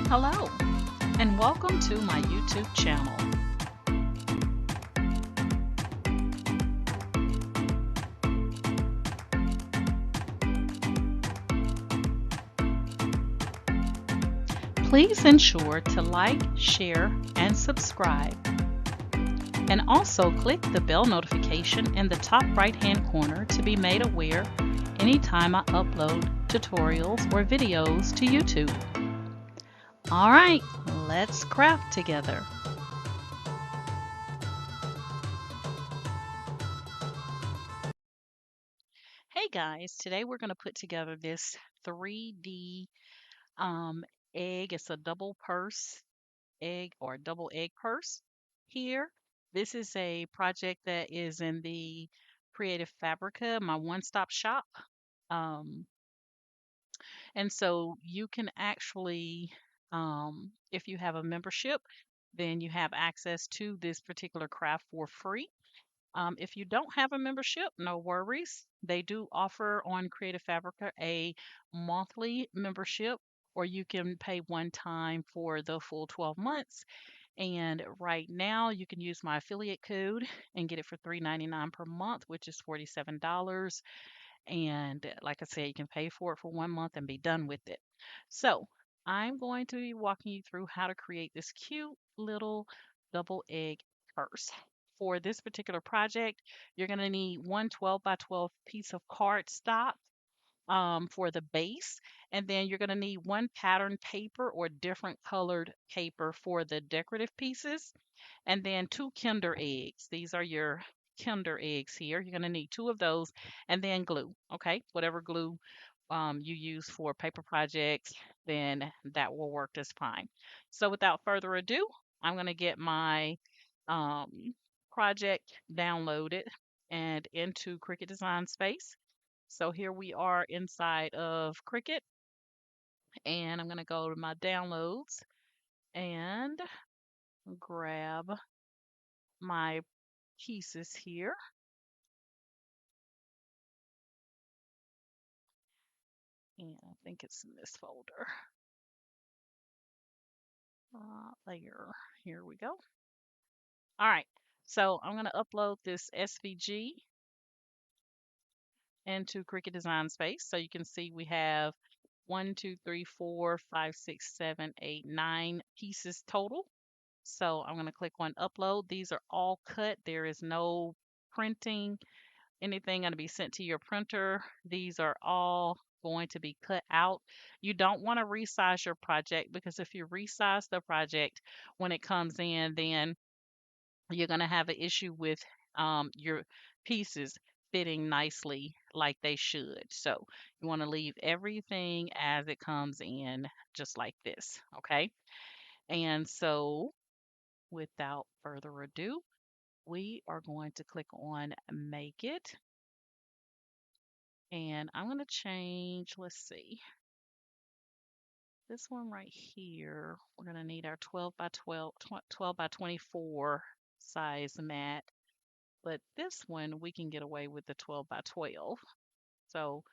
Hello, and welcome to my YouTube channel. Please ensure to like, share, and subscribe. And also click the bell notification in the top right-hand corner to be made aware anytime I upload tutorials or videos to YouTube. All right, let's craft together. Hey guys, today we're going to put together this 3D egg. It's a double purse egg or double egg purse here. This is a project that is in the Creative Fabrica, my one-stop shop. Um, and so you can actually, if you have a membership, then you have access to this particular craft for free. If you don't have a membership, no worries. They do offer on Creative Fabrica a monthly membership, or you can pay one time for the full 12 months. And right now, you can use my affiliate code and get it for $3.99 per month, which is $47. And like I said, you can pay for it for 1 month and be done with it. So I'm going to be walking you through how to create this cute little double egg purse. For this particular project, you're going to need one 12 by 12 piece of cardstock for the base, and then you're going to need one pattern paper or different colored paper for the decorative pieces, and then two Kinder eggs. These are your Kinder eggs here. You're going to need two of those, and then glue. Okay, whatever glue you use for paper projects, then that will work just fine. So without further ado, I'm going to get my um, project downloaded and into Cricut Design Space. So here we are inside of Cricut, and I'm going to go to my downloads and grab my pieces here. And I think it's in this folder. Layer. Here we go. All right. So I'm going to upload this SVG into Cricut Design Space. So you can see we have 1, 2, 3, 4, 5, 6, 7, 8, 9 pieces total. So I'm going to click on upload. These are all cut. There is no printing, anything going to be sent to your printer. These are all going to be cut out. You don't want to resize your project, because if you resize the project when it comes in, then you're going to have an issue with your pieces fitting nicely like they should. So you want to leave everything as it comes in, just like this. Okay. And so without further ado, we are going to click on make it. And I'm going to change, let's see, this one right here. We're going to need our 12 by 12, 12 by 24 size mat. But this one, we can get away with the 12 by 12. So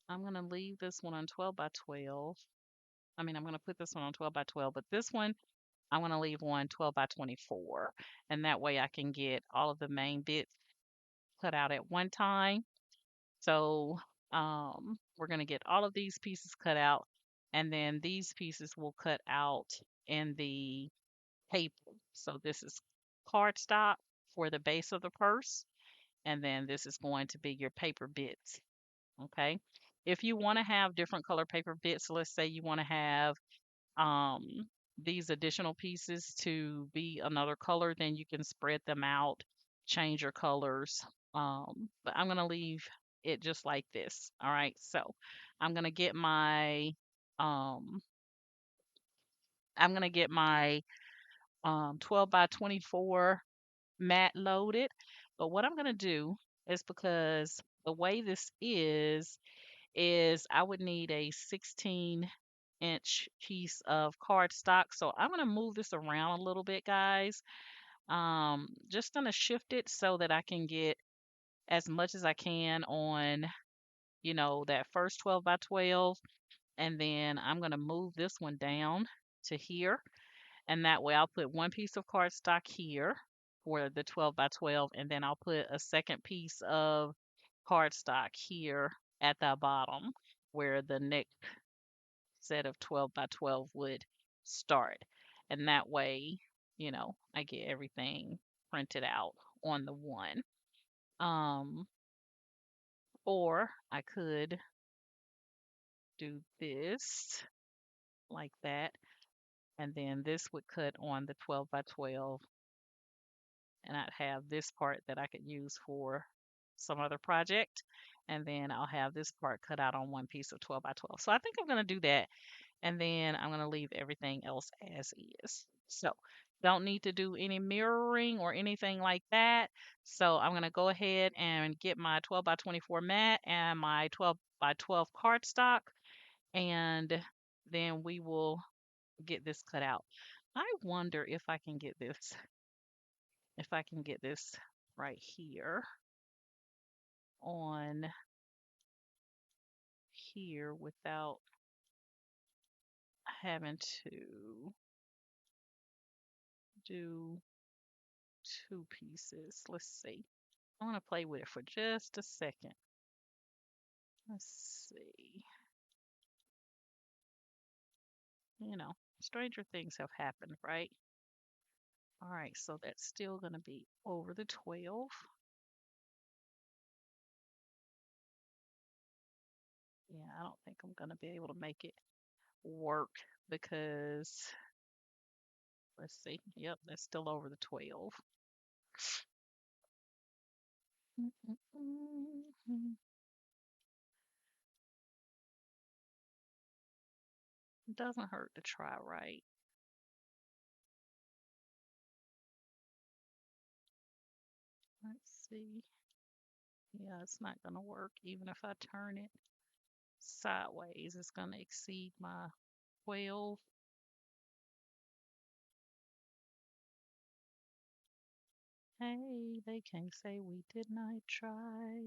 I'm going to leave this one on 12 by 12. I'm going to put this one on 12 by 12, but this one, I'm going to leave on 12 by 24. And that way I can get all of the main bits cut out at one time. So we're going to get all of these pieces cut out, and then these pieces will cut out in the paper. So this is cardstock for the base of the purse, and then this is going to be your paper bits. Okay. If you want to have different color paper bits, so let's say you want to have um, these additional pieces to be another color, then you can spread them out, change your colors. But I'm going to leave it just like this. All right. So I'm going to get my, um, I'm going to get my 12 by 24 mat loaded. But what I'm going to do is, because the way this is I would need a 16-inch piece of cardstock. So I'm going to move this around a little bit, guys. Just going to shift it so that I can get as much as I can on, that first 12 by 12. And then I'm going to move this one down to here. And that way I'll put one piece of cardstock here for the 12 by 12, and then I'll put a second piece of cardstock here at the bottom where the next set of 12 by 12 would start. And that way, I get everything printed out on the one. Um, or I could do this like that, and then this would cut on the 12 by 12, and I'd have this part that I could use for some other project, and then I'll have this part cut out on one piece of 12 by 12. So I think I'm going to do that, and then I'm going to leave everything else as is. So don't need to do any mirroring or anything like that. So I'm going to go ahead and get my 12 by 24 mat and my 12 by 12 cardstock, and then we will get this cut out. I wonder if I can get this right here on here without having to do two pieces. Let's see. I want to play with it for just a second. Let's see. Stranger things have happened, right? All right, so that's still going to be over the 12. Yeah, I don't think I'm going to be able to make it work because, let's see. Yep, that's still over the 12. It doesn't hurt to try, right? Let's see. Yeah, it's not going to work. Even if I turn it sideways, it's going to exceed my 12. Hey, they can't say we did not try.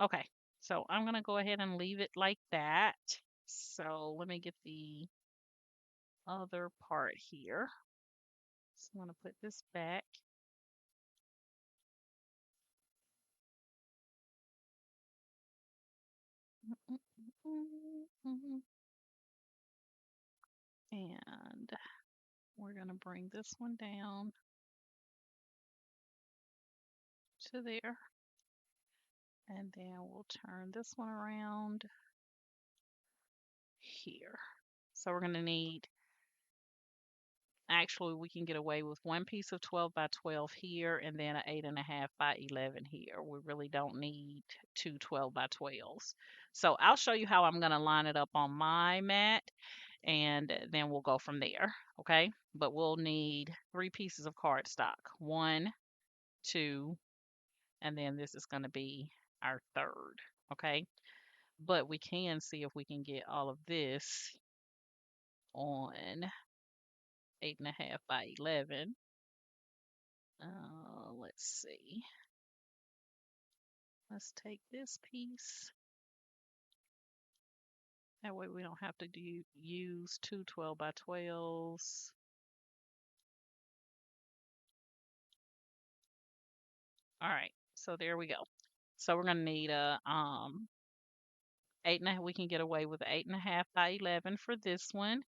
Okay, so I'm going to go ahead and leave it like that. So let me get the other part here. So I'm going to put this back. And we're going to bring this one down to there. And then we'll turn this one around here. So we're going to need, actually we can get away with one piece of 12 by 12 here and then an 8.5 by 11 here. We really don't need two 12 by 12s. So I'll show you how I'm going to line it up on my mat, and then we'll go from there. Okay, but we'll need 3 pieces of cardstock. 1, 2, and then this is going to be our third. Okay, but we can see if we can get all of this on 8.5 by 11. Let's see. Let's take this piece. That way we don't have to use two 12 by 12s. All right, so there we go. So we're gonna need a 8.5. We can get away with 8.5 by 11 for this one.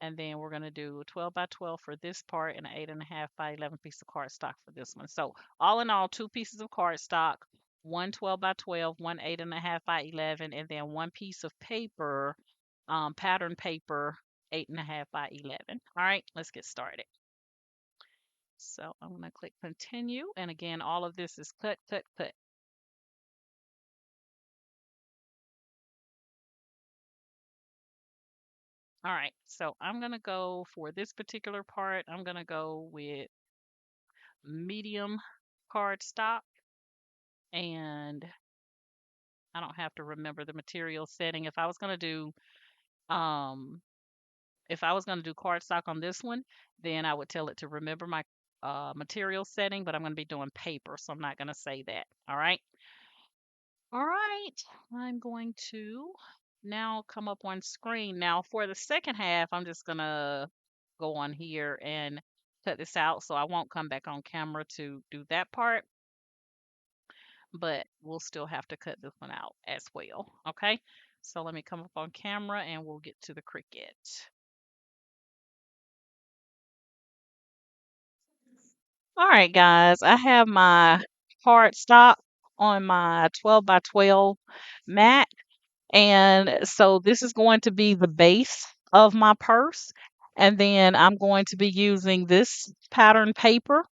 And then we're going to do 12 by 12 for this part and an 8.5 by 11 piece of cardstock for this one. So all in all, 2 pieces of cardstock, one 12 by 12, one 8.5 by 11, and then one piece of paper, pattern paper, 8.5 by 11. All right, let's get started. So I'm going to click continue. And again, all of this is cut, cut, cut. All right, so I'm going to go for this particular part, I'm going to go with medium cardstock, and I don't have to remember the material setting. Um if I was going to do cardstock on this one, then I would tell it to remember my material setting, but I'm going to be doing paper, so I'm not going to say that. All right. All right. I'm going to now come up on screen. Now for the second half, I'm just gonna go on here and cut this out, so I won't come back on camera to do that part, but we'll still have to cut this one out as well. Okay, so let me come up on camera and we'll get to the Cricut. All right, guys, I have my cardstock on my 12 by 12 mat. And so this is going to be the base of my purse. And then I'm going to be using this pattern paper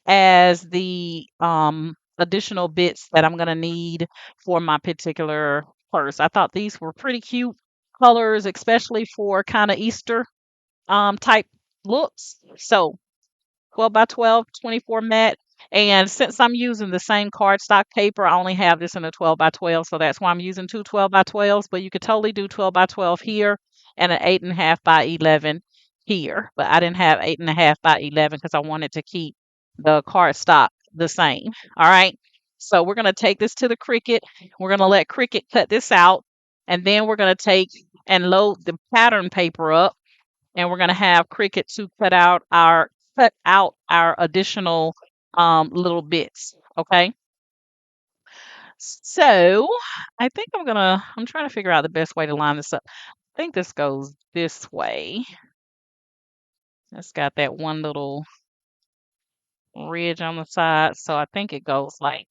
as the additional bits that I'm going to need for my particular purse. I thought these were pretty cute colors, especially for kind of Easter type looks. So 12 by 12, 24 mat. And since I'm using the same cardstock paper, I only have this in a 12 by 12. So that's why I'm using two 12 by 12s. But you could totally do 12 by 12 here and an 8.5 by 11 here. But I didn't have 8.5 by 11 because I wanted to keep the cardstock the same. All right. So we're going to take this to the Cricut. We're going to let Cricut cut this out. And then we're going to take and load the pattern paper up, and we're going to have Cricut to cut out our additional little bits. Okay. So I think I'm trying to figure out the best way to line this up. I think this goes this way. It's got that one little ridge on the side. So I think it goes like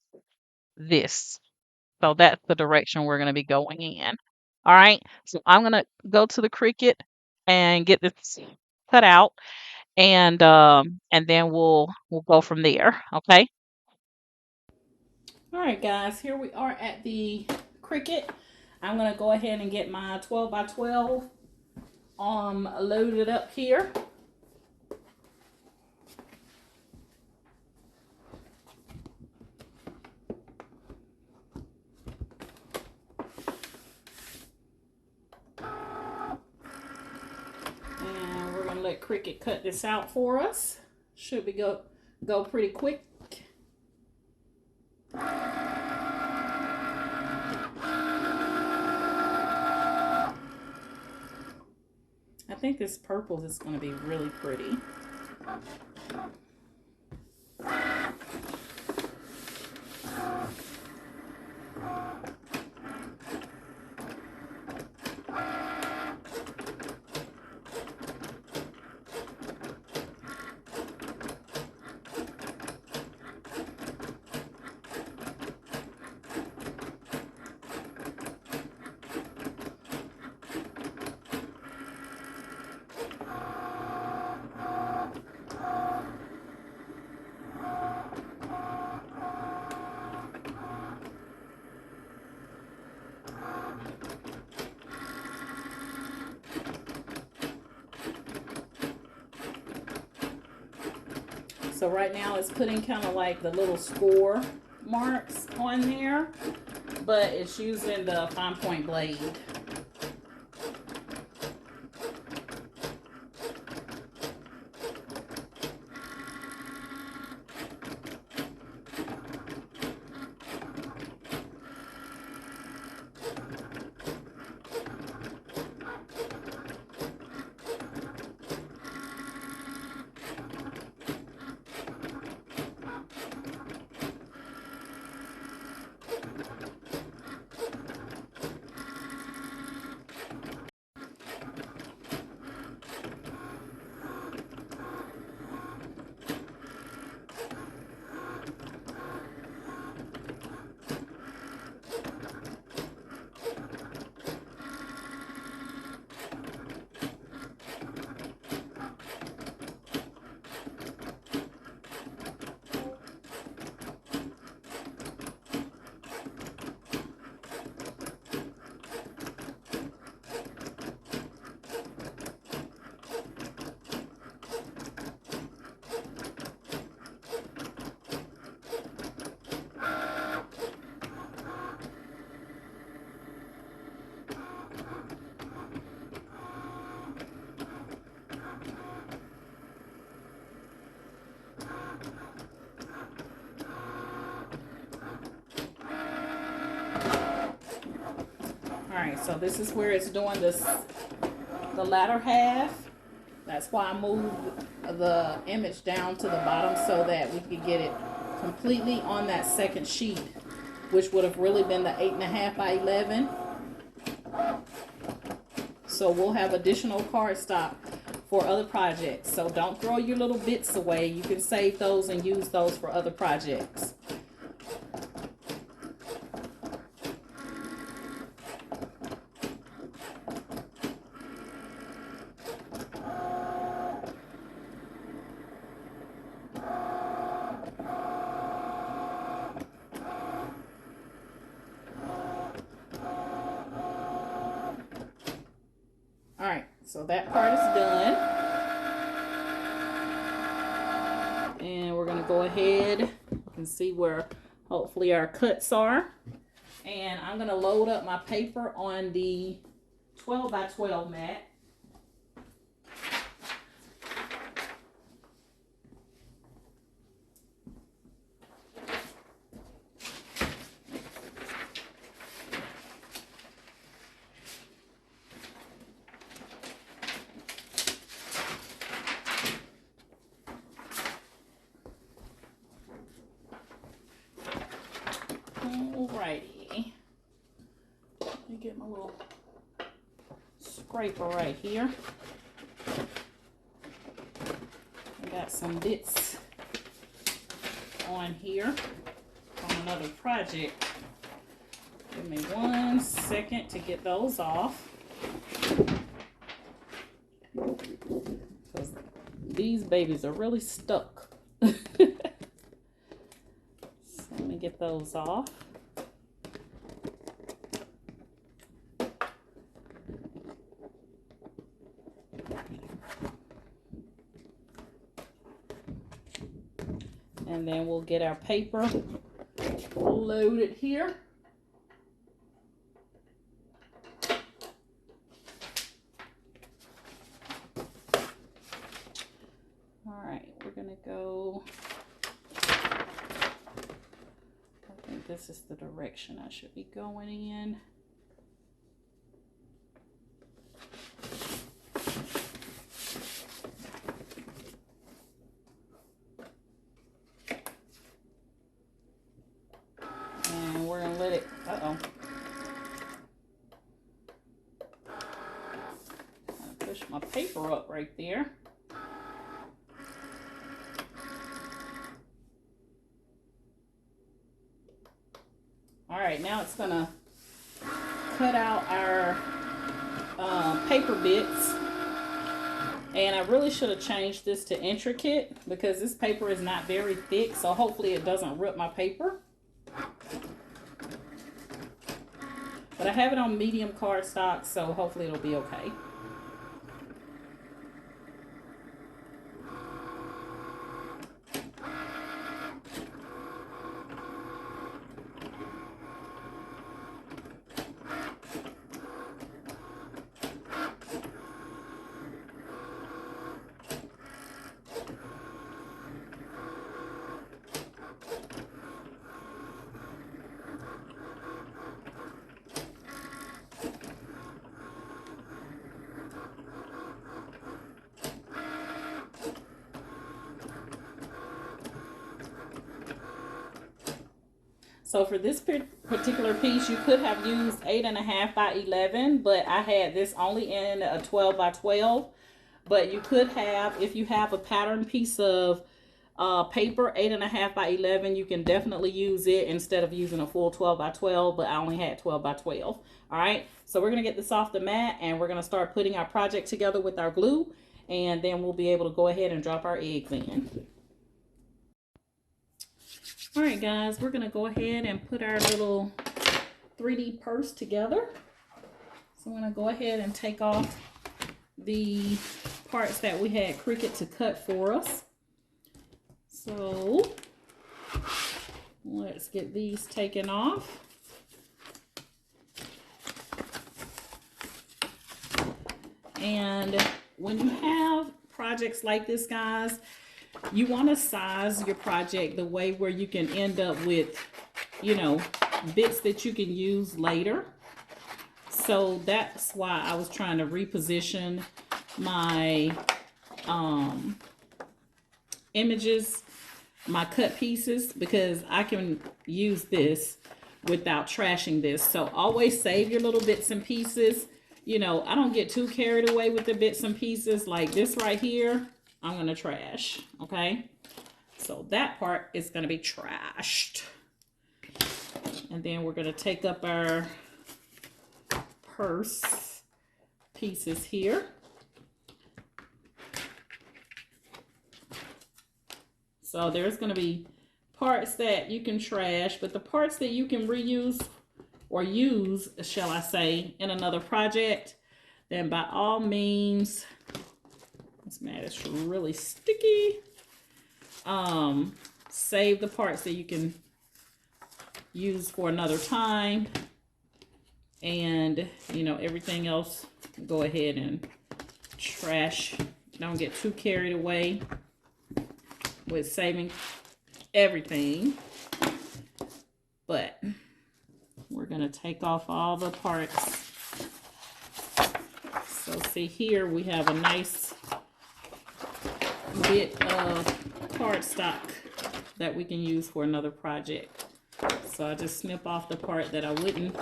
this. So that's the direction we're going to be going in. All right. So I'm going to go to the Cricut and get this cut out, and then we'll go from there. Okay. All right, guys, here we are at the Cricut. I'm gonna go ahead and get my 12 by 12 loaded up here. And we're gonna let Cricut cut this out for us. Should be go pretty quick. I think this purple is going to be really pretty. So right now it's putting kind of like the little score marks on there, but it's using the fine point blade. right, so this is where it's doing this, the latter half. That's why I moved the image down to the bottom so that we could get it completely on that second sheet, which would have really been the 8.5 by 11. So we'll have additional cardstock for other projects. So don't throw your little bits away. You can save those and use those for other projects. Alright, so that part is done. And we're going to go ahead and see where hopefully our cuts are. And I'm going to load up my paper on the 12 by 12 mat. Alrighty, let me get my little scraper right here. I got some bits on here from another project. Give me 1 second to get those off, because these babies are really stuck. So let me get those off. And then we'll get our paper loaded here. All right, we're gonna go, I think this is the direction I should be going in. Push my paper up right there. All right, now it's gonna cut out our paper bits. And I really should have changed this to intricate because this paper is not very thick, so hopefully it doesn't rip my paper. But I have it on medium cardstock, so hopefully it'll be okay. So for this particular piece, you could have used 8.5 by 11, but I had this only in a 12 by 12. But you could have, if you have a pattern piece of paper, 8.5 by 11, you can definitely use it instead of using a full 12 by 12, but I only had 12 by 12. All right, so we're gonna get this off the mat and we're gonna start putting our project together with our glue, and then we'll be able to go ahead and drop our eggs in. All right, guys, we're gonna go ahead and put our little 3D purse together. So I'm gonna go ahead and take off the parts that we had Cricut to cut for us. So let's get these taken off. And when you have projects like this, guys, you want to size your project the way where you can end up with, you know, bits that you can use later. so that's why I was trying to reposition my images, my cut pieces, because I can use this without trashing this. So always save your little bits and pieces. You know, I don't get too carried away with the bits and pieces. Like this right here, I'm going to trash. Okay. So that part is going to be trashed. And then we're going to take up our purse pieces here. So there's going to be parts that you can trash, but the parts that you can reuse or use, shall I say, in another project, then by all means, this mat is really sticky. Save the parts that you can use for another time, and you know, everything else, go ahead and trash. Don't get too carried away with saving everything. But we're gonna take off all the parts. So see here, we have a nice bit of cardstock that we can use for another project. So I just snip off the part that I wouldn't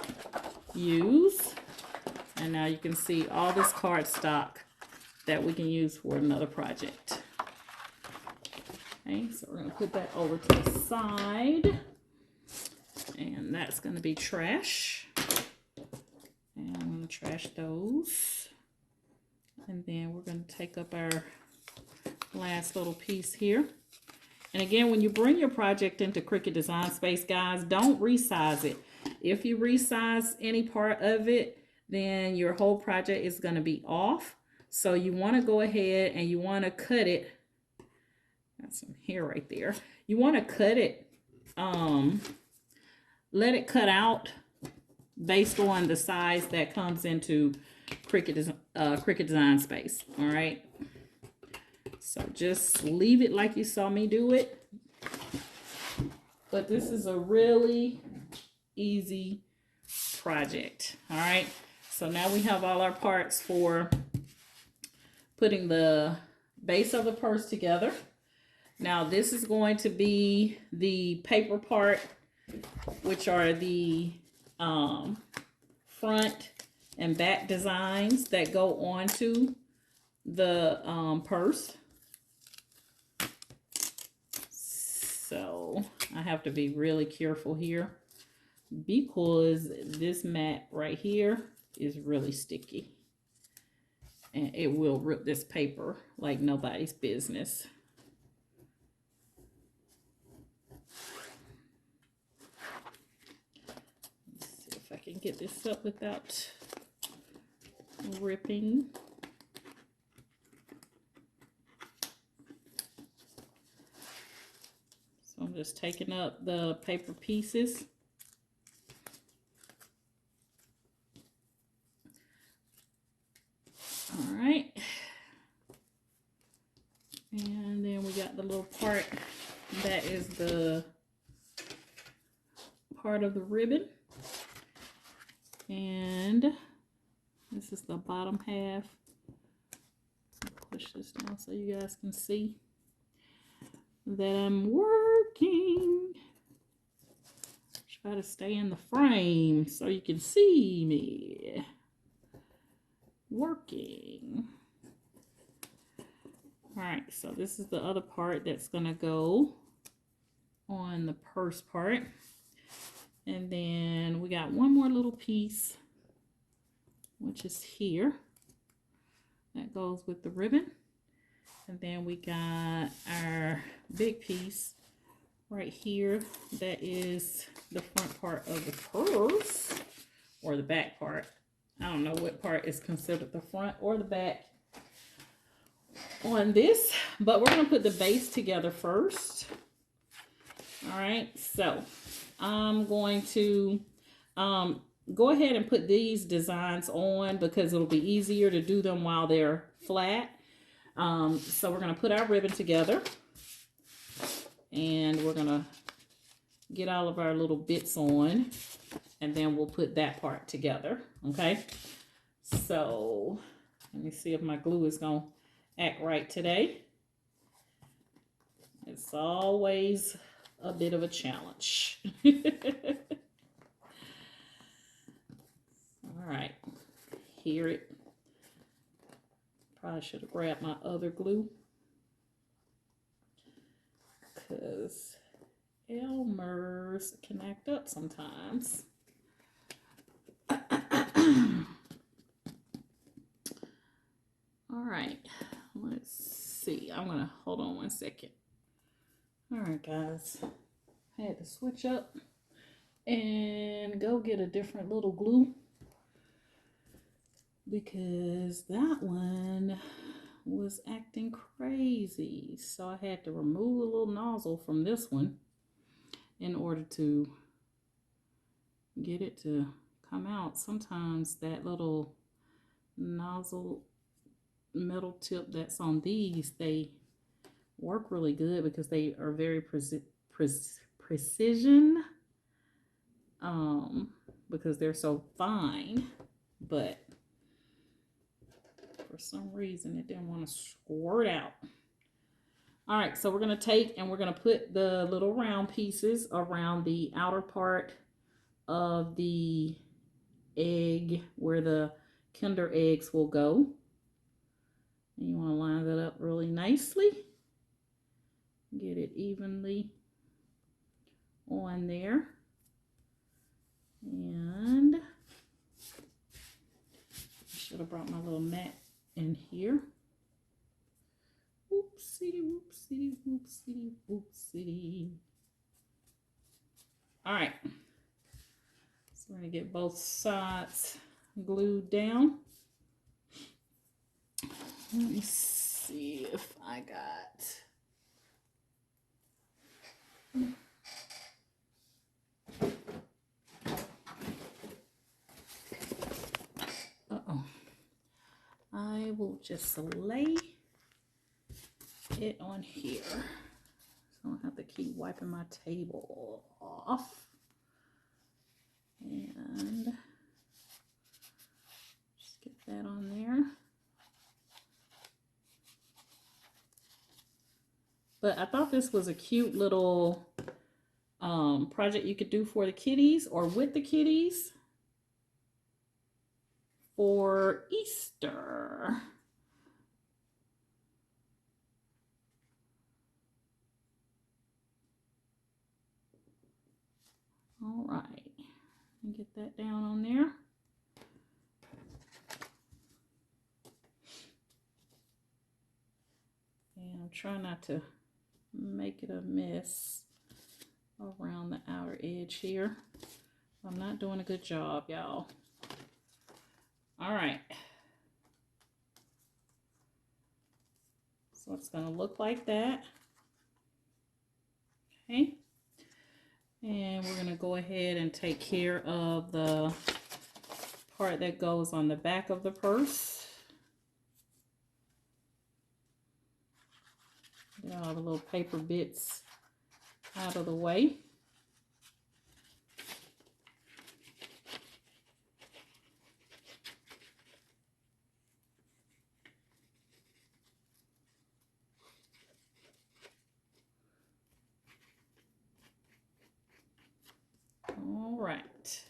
use, and now you can see all this cardstock that we can use for another project. Okay, so we're going to put that over to the side, and that's going to be trash. And I'm going to trash those, and then we're going to take up our last little piece here. And again, when you bring your project into Cricut Design Space, guys, don't resize it. If you resize any part of it, then your whole project is going to be off. So you want to go ahead and you want to cut it. Got some hair right there. You want to cut it, let it cut out based on the size that comes into Cricut Design Space. All right. So just leave it like you saw me do it. But this is a really easy project. All right. So now we have all our parts for putting the base of the purse together. Now this is going to be the paper part, which are the front and back designs that go onto the purse. So I have to be really careful here because this mat right here is really sticky, and it will rip this paper like nobody's business. Let's see if I can get this up without ripping. So I'm just taking up the paper pieces. All right. And then we got the little part that is the part of the ribbon. And this is the bottom half. Push this down so you guys can see that I'm working. Try to stay in the frame so you can see me working. All right, so this is the other part that's gonna go on the purse part. And then we got one more little piece, which is here. That goes with the ribbon. And then we got our big piece right here. That is the front part of the purse, or the back part. I don't know what part is considered the front or the back on this, but we're going to put the base together first. All right, so I'm going to go ahead and put these designs on because it'll be easier to do them while they're flat. So we're going to put our ribbon together, and we're going to get all of our little bits on, and then we'll put that part together, okay? So let me see if my glue is gonna act right today. It's always a bit of a challenge. All right, hear it. Probably should have grabbed my other glue, because Elmer's can act up sometimes. All right, let's see. I'm gonna hold on one second. All right, guys, I had to switch up and go get a different little glue because that one was acting crazy. So I had to remove a little nozzle from this one in order to get it to come out. Sometimes that little nozzle metal tip that's on these, they work really good because they are very precision, because they're so fine, but for some reason it didn't want to squirt out. All right, so we're going to take and we're going to put the little round pieces around the outer part of the egg where the Kinder eggs will go. And you want to line that up really nicely. Get it evenly on there. And I should have brought my little mat in here. Whoopsie, whoopsie, whoopsie, whoopsie. All right. So we're going to get both sides glued down. Let me see if I got... Uh-oh. I will just lay it on here. So I don't have to keep wiping my table off. And just get that on there. But I thought this was a cute little project you could do for the kitties or with the kitties for Easter. All right, get that down on there. And I'm trying not to make it a mess around the outer edge here. I'm not doing a good job, y'all. All right. So it's going to look like that. Okay. And we're going to go ahead and take care of the part that goes on the back of the purse. Get all the little paper bits out of the way. All right.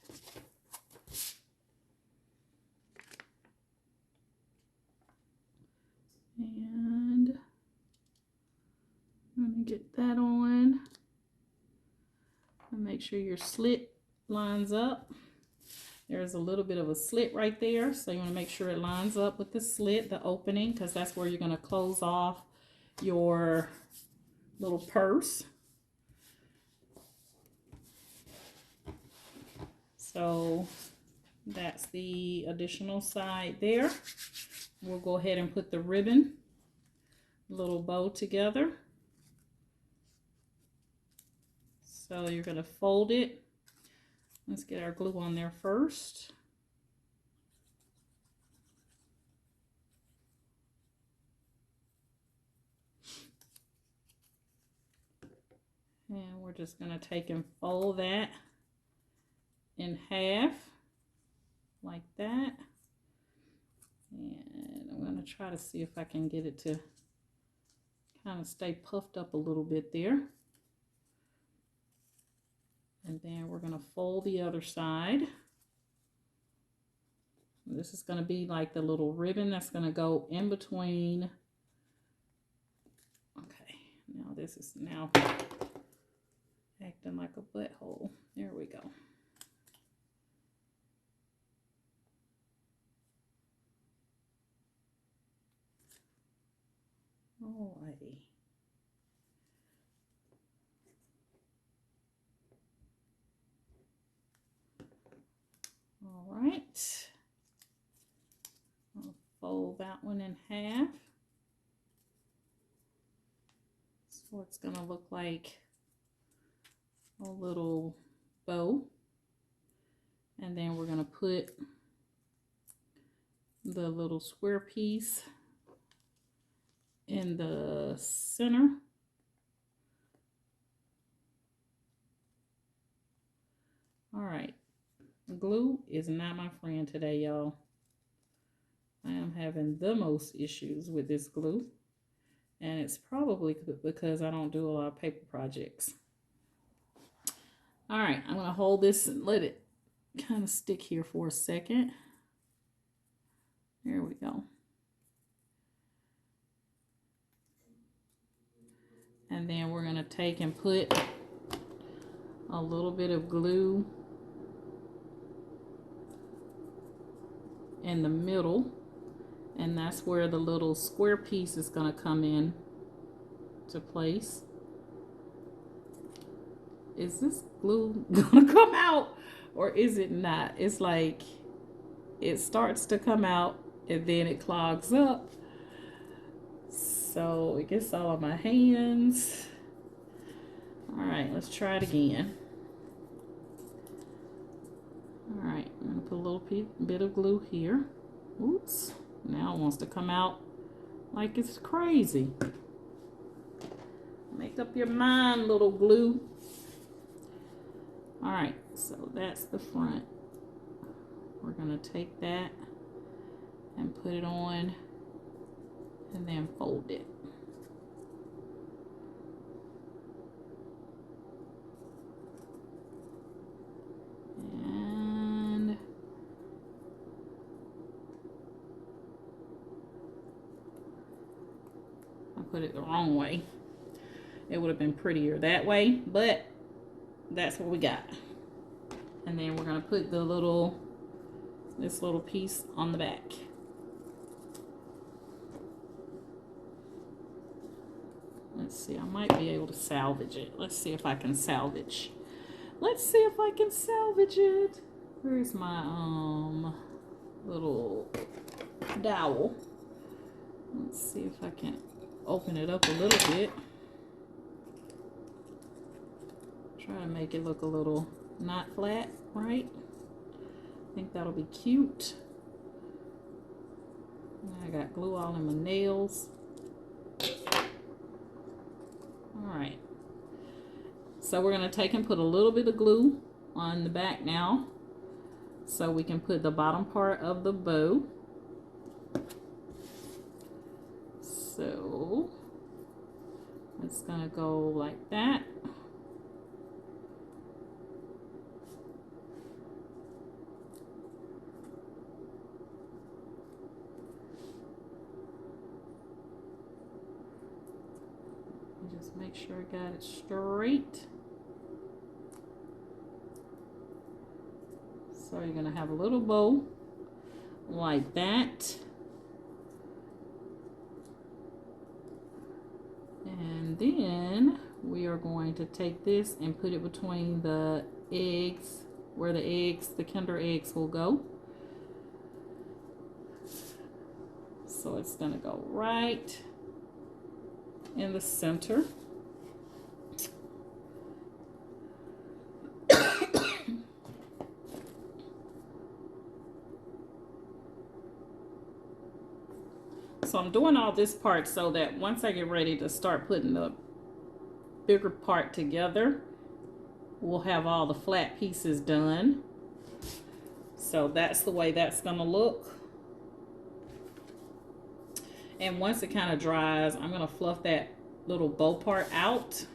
And I'm going to get that on. And make sure your slit lines up. There's a little bit of a slit right there, so you want to make sure it lines up with the slit, the opening, because that's where you're going to close off your little purse. So that's the additional side there. We'll go ahead and put the ribbon, little bow together. So you're going to fold it. Let's get our glue on there first. And we're just going to take and fold that in half like that. And I'm going to try to see if I can get it to kind of stay puffed up a little bit there. And then we're going to fold the other side. This is going to be like the little ribbon that's going to go in between. Okay, now this is now acting like a butthole. There we go. Alrighty. All right. I'll fold that one in half. So it's going to look like a little bow. And then we're going to put the little square piece in the center. All right. Glue is not my friend today, y'all. I am having the most issues with this glue. And it's probably because I don't do a lot of paper projects. All right, I'm going to hold this and let it kind of stick here for a second. There we go. And then we're going to take and put a little bit of glue in the middle. And that's where the little square piece is going to come in to place. Is this glue going to come out or is it not? It's like it starts to come out and then it clogs up. So it gets all on my hands. All right, let's try it again. All right, I'm going to put a little bit of glue here. Oops, now it wants to come out like it's crazy. Make up your mind, little glue. All right, so that's the front. We're going to take that and put it on and then fold it. And I put it the wrong way. It would have been prettier that way, but that's what we got. And then we're going to put this little piece on the back. Let's see, I might be able to salvage it. Let's see if I can salvage. Let's see if I can salvage it. Where's my little dowel? Let's see if I can open it up a little bit. Try to make it look a little not flat, right? I think that'll be cute. I got glue all in my nails. All right. So we're going to take and put a little bit of glue on the back now so we can put the bottom part of the bow. So it's going to go like that. Just make sure I got it straight. So you're going to have a little bow like that. And then we are going to take this and put it between the eggs, where the Kinder eggs will go. So it's going to go right in the center. So I'm doing all this part so that once I get ready to start putting the bigger part together, we'll have all the flat pieces done. So that's the way that's gonna look. And once it kind of dries, I'm gonna fluff that little bow part out.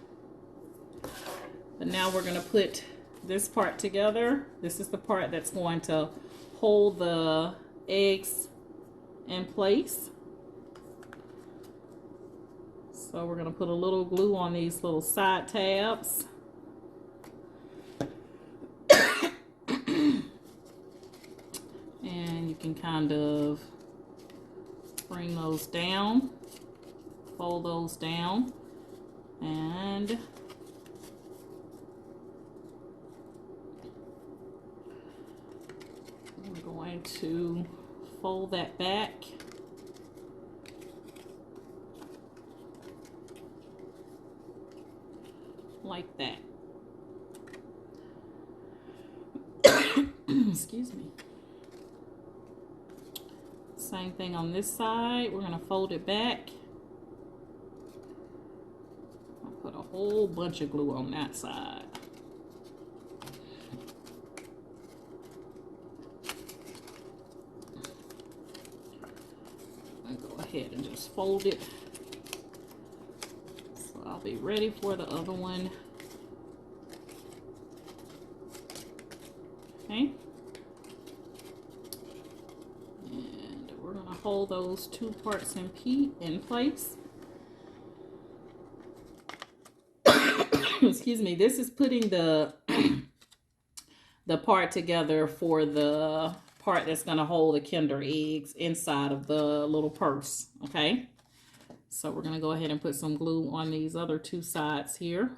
But now we're gonna put this part together. This is the part that's going to hold the eggs in place. So we're gonna put a little glue on these little side tabs. And you can kind of bring those down, fold those down, and we're going to fold that back. Like that. Excuse me. Same thing on this side. We're going to fold it back. I'll put a whole bunch of glue on that side. I'll go ahead and just fold it. So I'll be ready for the other one. Okay. And we're going to hold those two parts in place. Excuse me. This is putting the part together for the part that's going to hold the Kinder eggs inside of the little purse. Okay. So we're going to go ahead and put some glue on these other two sides here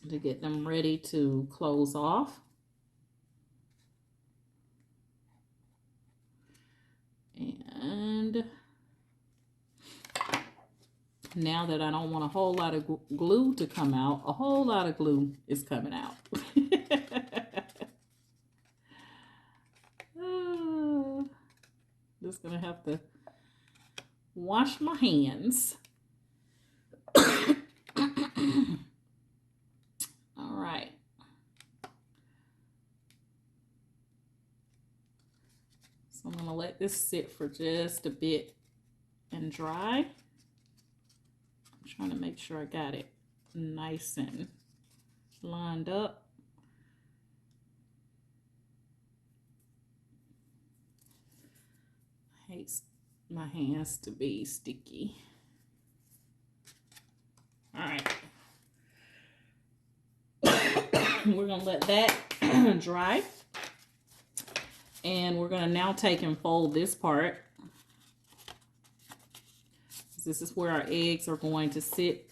to get them ready to close off. And now that I don't want a whole lot of glue to come out, a whole lot of glue is coming out. Just gonna have to wash my hands. All right. So I'm gonna let this sit for just a bit and dry. I'm trying to make sure I got it nice and lined up. I hate my hands to be sticky. All right. We're gonna let that dry. And we're gonna now take and fold this part. This is where our eggs are going to sit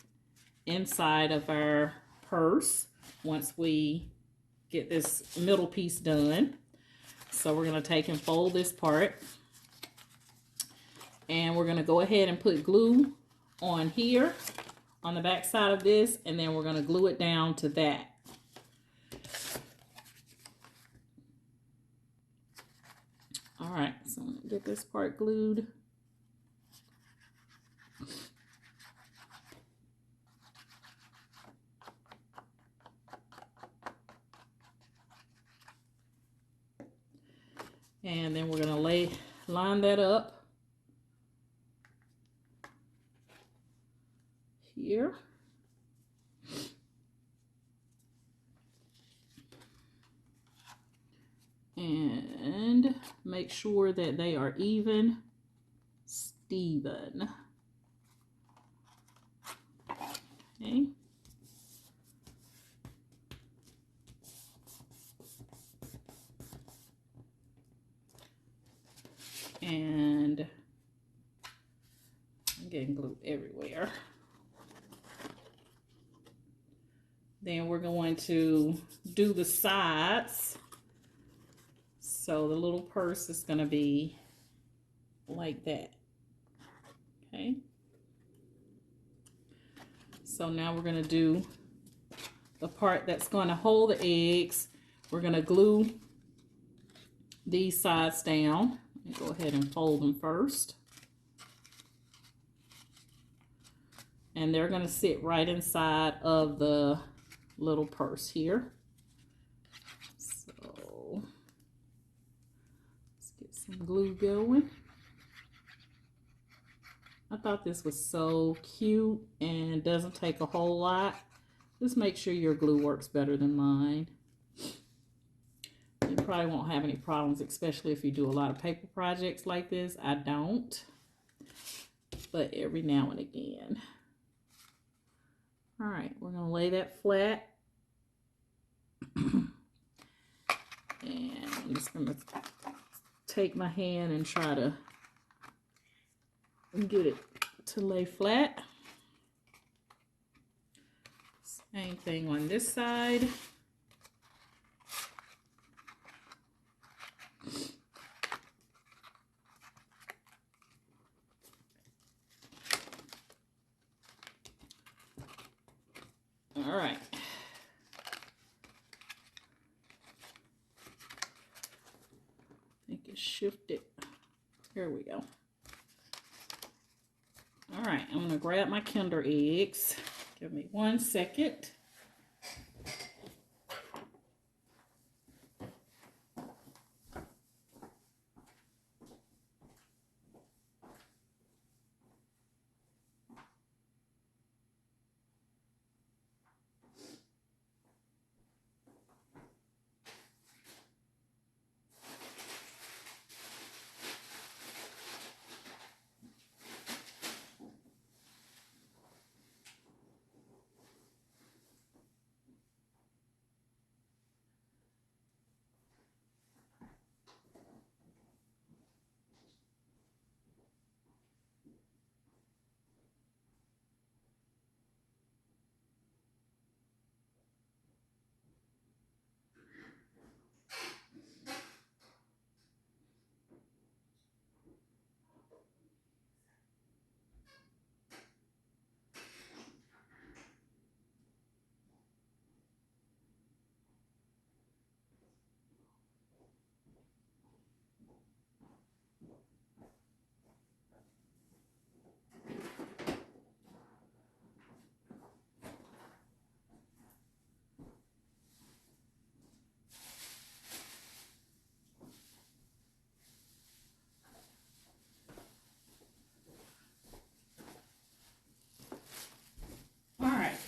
inside of our purse once we get this middle piece done. So we're gonna take and fold this part. And we're gonna go ahead and put glue on here, on the back side of this, and then we're gonna glue it down to that. All right, so I'm gonna get this part glued. And then we're gonna line that up here. And make sure that they are even Steven. Okay. And I'm getting glue everywhere. Then we're going to do the sides. So the little purse is going to be like that. Okay. So now we're going to do the part that's going to hold the eggs. We're going to glue these sides down. Go ahead and fold them first. And they're going to sit right inside of the little purse here. So let's get some glue going. I thought this was so cute and doesn't take a whole lot. Just make sure your glue works better than mine. You probably won't have any problems, especially if you do a lot of paper projects like this. I don't, but every now and again. All right, we're gonna lay that flat. And I'm just gonna take my hand and try to get it to lay flat. Same thing on this side. All right. I think it shifted. Here we go. All right, I'm gonna grab my Kinder eggs. Give me 1 second. All right.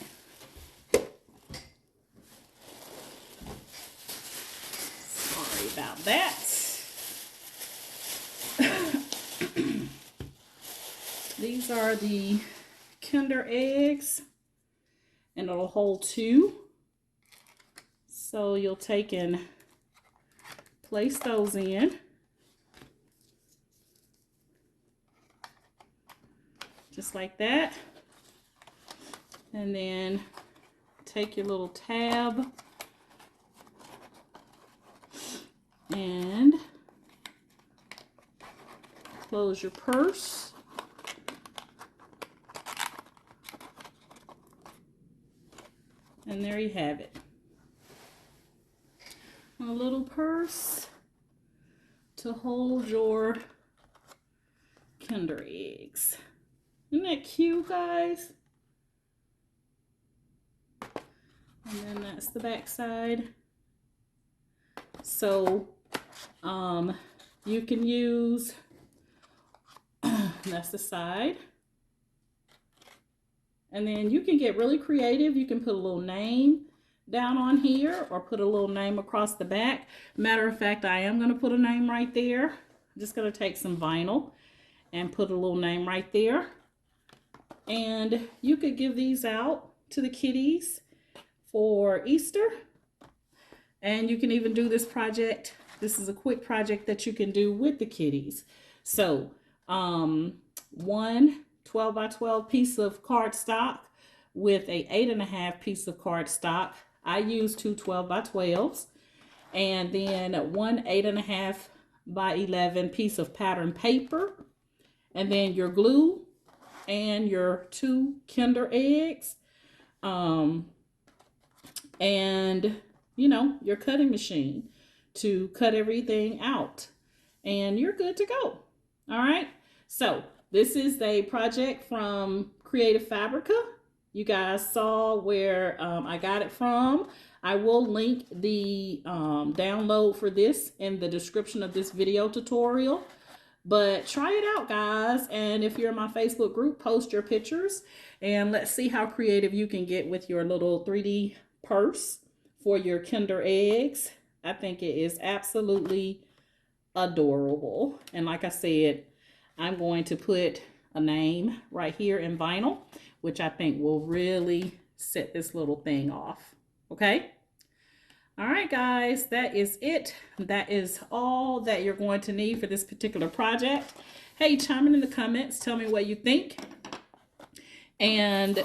Sorry about that. These are the Kinder eggs, and it'll hold 2. So you'll take and place those in. Just like that. And then take your little tab and close your purse. And there you have it. A little purse to hold your Kinder eggs. Isn't that cute, guys? And then that's the back side. So you can use, that's the side. And then you can get really creative. You can put a little name down on here or put a little name across the back. Matter of fact, I am going to put a name right there. I'm just going to take some vinyl and put a little name right there. And you could give these out to the kitties for Easter. And you can even do this project. This is a quick project that you can do with the kitties. So one 12 by 12 piece of cardstock with a 8.5 piece of cardstock. I use 2 12 by 12s, and then one 8.5 by 11 piece of pattern paper, and then your glue and your 2 Kinder eggs, and you know, your cutting machine to cut everything out, and you're good to go. All right, so this is a project from Creative Fabrica. You guys saw where I got it from. I will link the download for this in the description of this video tutorial. But try it out, guys. And if you're in my Facebook group, post your pictures. And let's see how creative you can get with your little 3D purse for your Kinder eggs. I think it is absolutely adorable. And like I said, I'm going to put a name right here in vinyl, which I think will really set this little thing off. Okay? All right, guys, that is it. That is all that you're going to need for this particular project. Hey, chime in the comments. Tell me what you think. And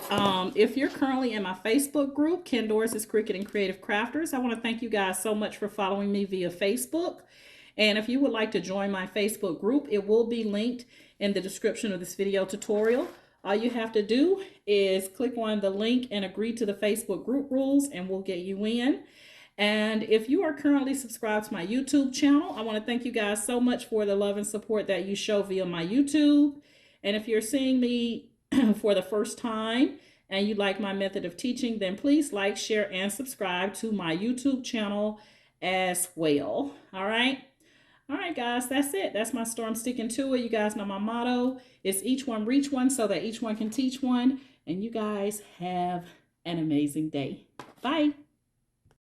if you're currently in my Facebook group, Ken Doris's Cricut and Creative Crafters, I want to thank you guys so much for following me via Facebook. And if you would like to join my Facebook group, it will be linked in the description of this video tutorial. All you have to do is click on the link and agree to the Facebook group rules, and we'll get you in. And if you are currently subscribed to my YouTube channel, I want to thank you guys so much for the love and support that you show via my YouTube. And if you're seeing me for the first time and you like my method of teaching, then please like, share, and subscribe to my YouTube channel as well. All right. All right, guys, that's it. That's my story. I'm sticking to it. You guys know my motto is each one reach one so that each one can teach one. And you guys have an amazing day. Bye.